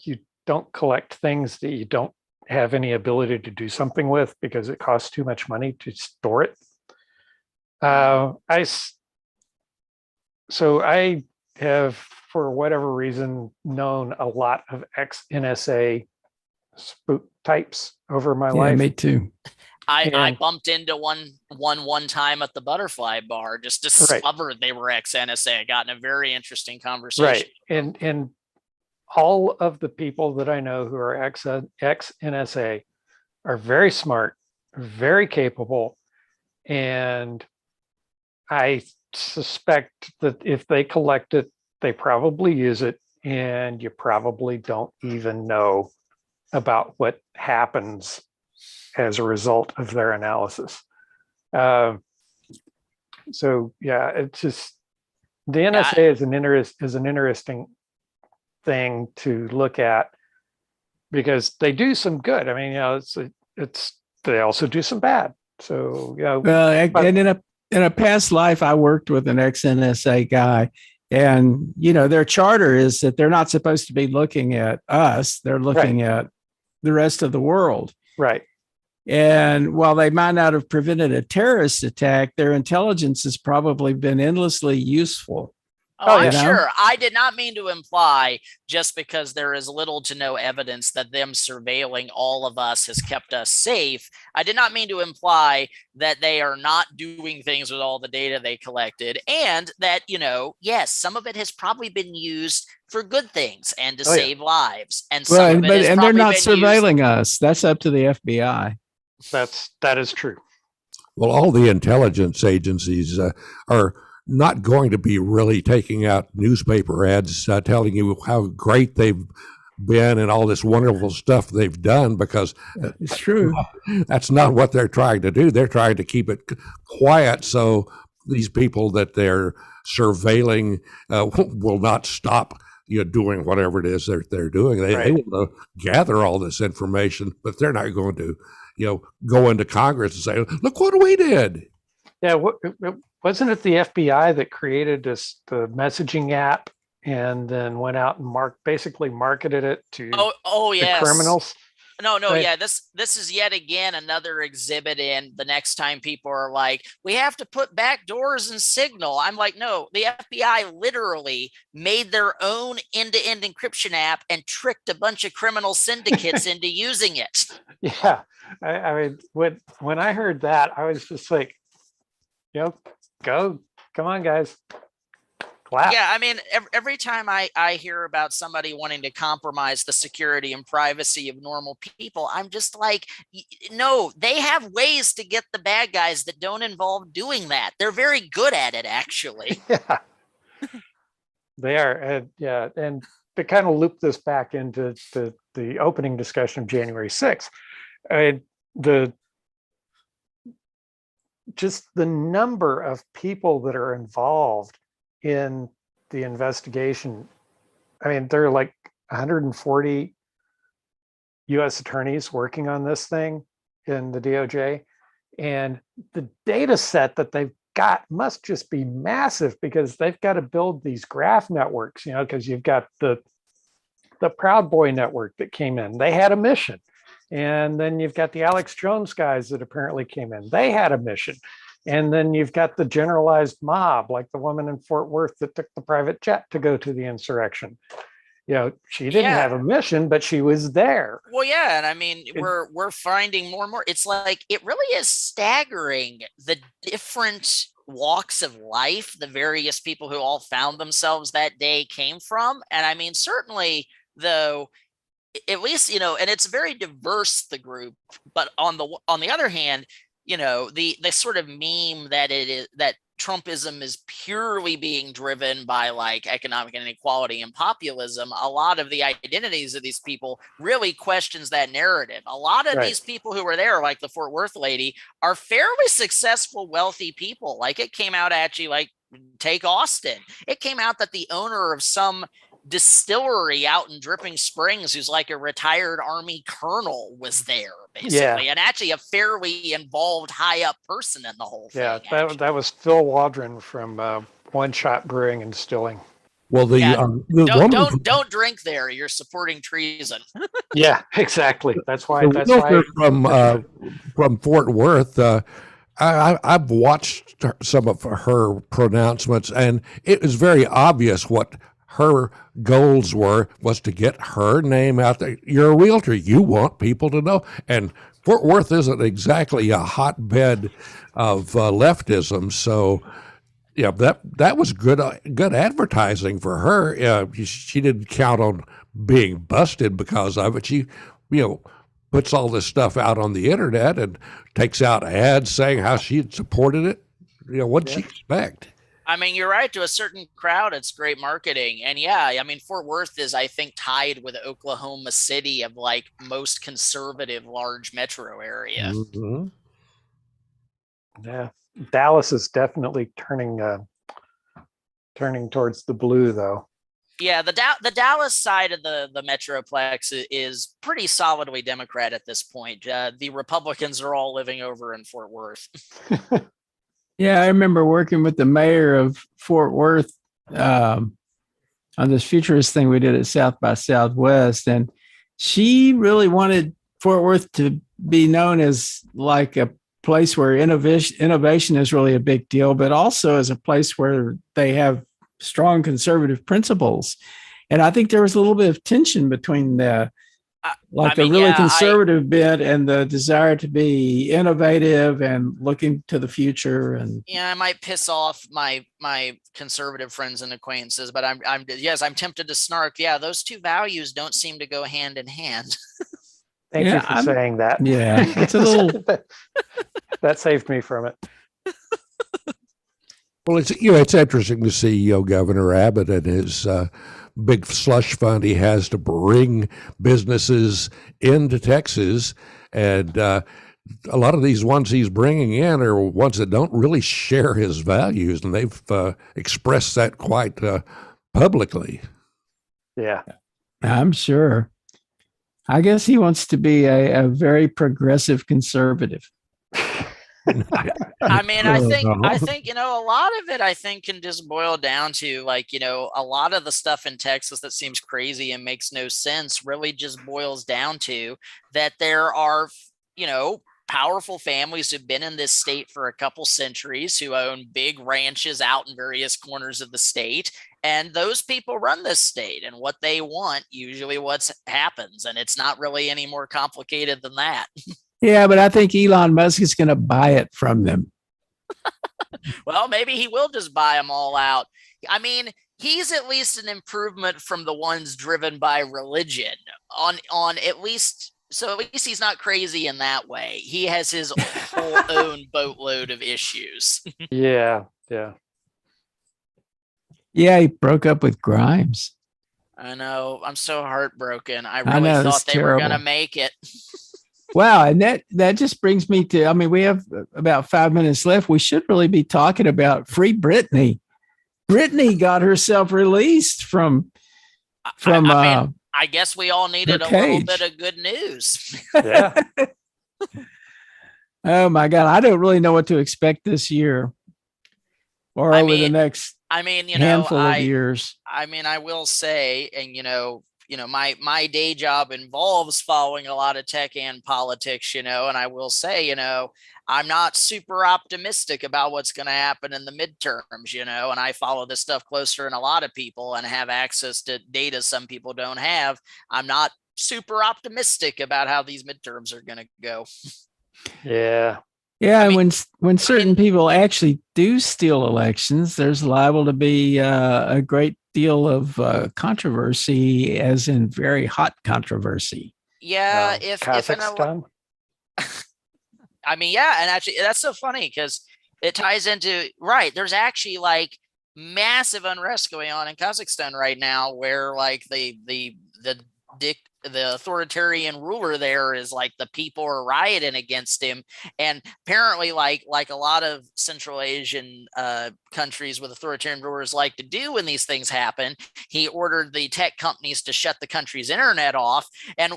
You don't collect things that you don't have any ability to do something with because it costs too much money to store it. So I have, for whatever reason, known a lot of ex-NSA spook types over my life. Me too. I bumped into one time at the Butterfly Bar, just discovered they were ex-NSA. I got in a very interesting conversation. Right. And all of the people that I know who are ex-NSA are very smart, very capable, and I suspect that if they collect it, they probably use it, and you probably don't even know about what happens as a result of their analysis. So yeah, it's just, the NSA is an interesting thing to look at because they do some good. I mean, they also do some bad. So and in a past life, I worked with an ex-NSA guy, and their charter is that they're not supposed to be looking at us; they're looking at the rest of the world. Right. And while they might not have prevented a terrorist attack, their intelligence has probably been endlessly useful. Oh, I'm you know? sure. I did not mean to imply just because there is little to no evidence that them surveilling all of us has kept us safe. I did not mean to imply that they are not doing things with all the data they collected, and that, yes, some of it has probably been used for good things and to save lives. And some of it has and they're probably not been surveilling us. That's up to the FBI. That is true. Well, all the intelligence agencies are not going to be really taking out newspaper ads telling you how great they've been and all this wonderful stuff they've done, because It's true. that's not what they're trying to do. They're trying to keep it quiet so these people that they're surveilling will not stop doing whatever it is they're doing. They want to gather all this information, but they're not going to go into Congress and say, look what we did. Yeah, wasn't it the FBI that created the messaging app and then went out and basically marketed it to yes. criminals? No, yeah. This is yet again another exhibit in the next time people are like, we have to put back doors and Signal. I'm like, no, the FBI literally made their own end-to-end encryption app and tricked a bunch of criminal syndicates into using it. Yeah, I mean, when I heard that, I was just like, come on, guys. Clap. Yeah, I mean, every time I hear about somebody wanting to compromise the security and privacy of normal people, I'm just like, no, they have ways to get the bad guys that don't involve doing that. They're very good at it, actually. Yeah, they are. And to kind of loop this back into the opening discussion of January 6th, just the number of people that are involved in the investigation. I mean, there are like 140 U.S. attorneys working on this thing in the DOJ, and the data set that they've got must just be massive, because they've got to build these graph networks, because you've got the Proud Boy network that came in. They had a mission. And then you've got the Alex Jones guys that apparently came in. They had a mission. And then you've got the generalized mob, like the woman in Fort Worth that took the private jet to go to the insurrection. She didn't have a mission, but she was there. Well, yeah. And I mean, we're finding more and more. It's like, it really is staggering the different walks of life the various people who all found themselves that day came from. And I mean, certainly, though, at least, and it's very diverse, the group, but on the other hand, the sort of meme that it is, that Trumpism is purely being driven by like economic inequality and populism. A lot of the identities of these people really questions that narrative. A lot of these people who were there, like the Fort Worth lady, are fairly successful, wealthy people. Like, it came out, actually, like, take Austin. It came out that the owner of some distillery out in Dripping Springs, who's like a retired Army colonel, was there, basically, and actually a fairly involved high up person in the whole thing. Yeah, that was Phil Waldron from One Shot Brewing and Distilling. Well, don't drink there. You're supporting treason. Yeah, exactly. That's why. From Fort Worth. I've watched some of her pronouncements, and it was very obvious what her goals was to get her name out there. You're a realtor. You want people to know. And Fort Worth isn't exactly a hotbed of leftism. So, yeah, that was good advertising for her. She didn't count on being busted because of it. She, puts all this stuff out on the internet and takes out ads saying how she had supported it. What did she expect? I mean, you're right. To a certain crowd, it's great marketing. And yeah, I mean, Fort Worth is, I think, tied with Oklahoma City of like most conservative large metro area. Mm-hmm. Yeah, Dallas is definitely turning towards the blue, though. Yeah, the Dallas side of the Metroplex is pretty solidly Democrat at this point. The Republicans are all living over in Fort Worth. Yeah, I remember working with the mayor of Fort Worth on this futurist thing we did at South by Southwest, and she really wanted Fort Worth to be known as like a place where innovation is really a big deal, but also as a place where they have strong conservative principles. And I think there was a little bit of tension between the really conservative bit and the desire to be innovative and looking to the future. And I might piss off my conservative friends and acquaintances, but I'm tempted to snark. Yeah, those two values don't seem to go hand in hand. Thank you for saying that. Yeah, it's a little that saved me from it. Well, it's interesting to see Governor Abbott and his big slush fund he has to bring businesses into Texas, and a lot of these ones he's bringing in are ones that don't really share his values, and they've expressed that quite publicly. Yeah, I'm sure. I guess he wants to be a very progressive conservative. I mean, I think, a lot of it, I think, can just boil down to a lot of the stuff in Texas that seems crazy and makes no sense really just boils down to that there are, powerful families who've been in this state for a couple centuries who own big ranches out in various corners of the state. And those people run this state, and what they want, usually what happens. And it's not really any more complicated than that. Yeah, but I think Elon Musk is going to buy it from them. Well, maybe he will just buy them all out. I mean, he's at least an improvement from the ones driven by religion on at least. So at least he's not crazy in that way. He has his whole own boatload of issues. Yeah. Yeah, he broke up with Grimes. I know. I'm so heartbroken. I really thought they were going to make it. Wow. And that just brings me to, we have about 5 minutes left. We should really be talking about Free Britney. Britney got herself released from I guess we all needed a little bit of good news. Yeah. Oh my God. I don't really know what to expect this year or over the next handful of years. I will say, and my day job involves following a lot of tech and politics, and I will say, I'm not super optimistic about what's going to happen in the midterms, and I follow this stuff closer than a lot of people and have access to data some people don't have. I'm not super optimistic about how these midterms are going to go. Yeah. Yeah, and when certain people actually do steal elections, there's liable to be a great deal of controversy, as in very hot controversy. Yeah, if Kazakhstan. And actually that's so funny because it ties into there's actually massive unrest going on in Kazakhstan right now, where the authoritarian ruler there is the people are rioting against him. And apparently like a lot of Central Asian countries with authoritarian rulers like to do when these things happen, he ordered the tech companies to shut the country's internet off. And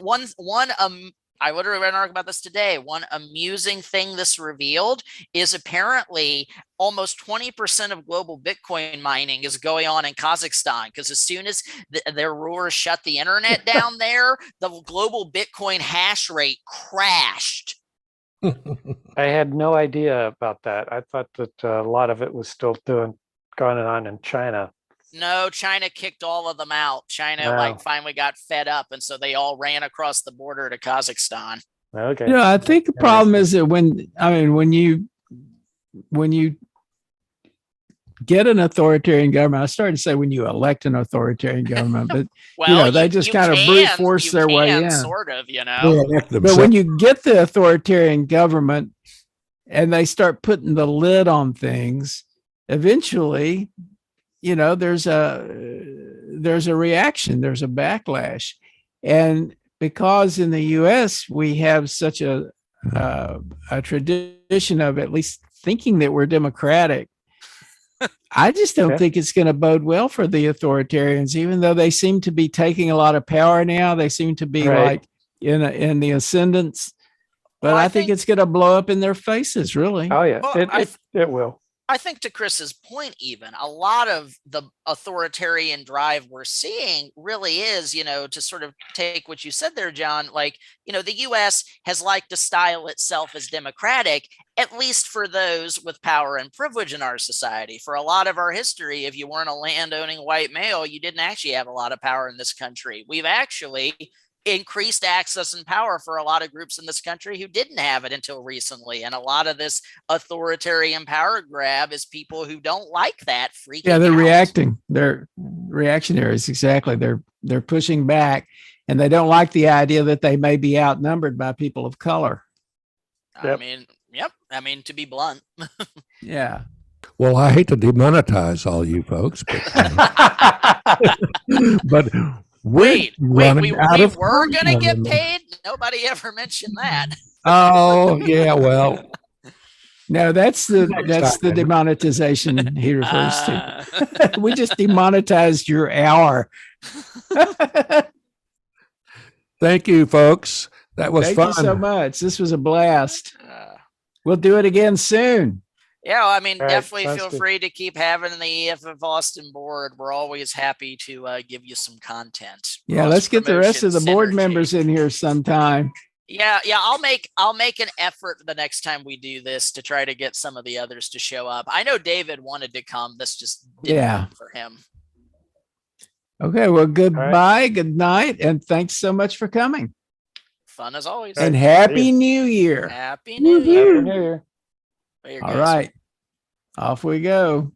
I literally read an article about this today. One amusing thing this revealed is apparently almost 20% of global Bitcoin mining is going on in Kazakhstan, because as soon as their rulers shut the internet down there, the global Bitcoin hash rate crashed. I had no idea about that. I thought that a lot of it was still going on in China. No, China kicked all of them out. China finally got fed up, and so they all ran across the border to Kazakhstan. Okay. I think the problem is that when you get an authoritarian government, I started to say when you elect an authoritarian government, but they just kind of brute force their way in. Sort of, But when you get the authoritarian government and they start putting the lid on things, eventually, there's a reaction, there's a backlash. And because in the US we have such a tradition of at least thinking that we're democratic, I just don't think it's going to bode well for the authoritarians, even though they seem to be taking a lot of power now. They seem to be in the ascendance, but I think it's going to blow up in their faces, really. Oh yeah, it will. I think to Chris's point, even a lot of the authoritarian drive we're seeing really is, to sort of take what you said there, John, like, the US has liked to style itself as democratic, at least for those with power and privilege in our society. For a lot of our history, if you weren't a landowning white male, you didn't actually have a lot of power in this country. We've actually increased access and power for a lot of groups in this country who didn't have it until recently. And a lot of this authoritarian power grab is people who don't like that freaking Yeah, they're out. reacting. They're reactionaries. Exactly. They're pushing back, and they don't like the idea that they may be outnumbered by people of color. I mean, to be blunt. Yeah. Well, I hate to demonetize all you folks, but Wait, we were time. gonna get paid? Nobody ever mentioned that. Oh, yeah, well, No, that's the Next time. demonetization he refers to. We just demonetized your hour. thank you, folks. That was Thank fun. you so much. This was a blast. We'll do it again soon. Yeah, I mean, All right, definitely sounds feel good. free to keep having the EFF Austin board. We're always happy to give you some content. Yeah, let's get the rest of the board Cross-promotion, members in here sometime. Yeah, I'll make an effort the next time we do this to try to get some of the others to show up. I know David wanted to come. This just didn't work for him. Okay, well, goodbye, good night, and thanks so much for coming. Fun as always. And Happy New Year. Happy New Year. Happy New Year. Later, All guys. right, off we go.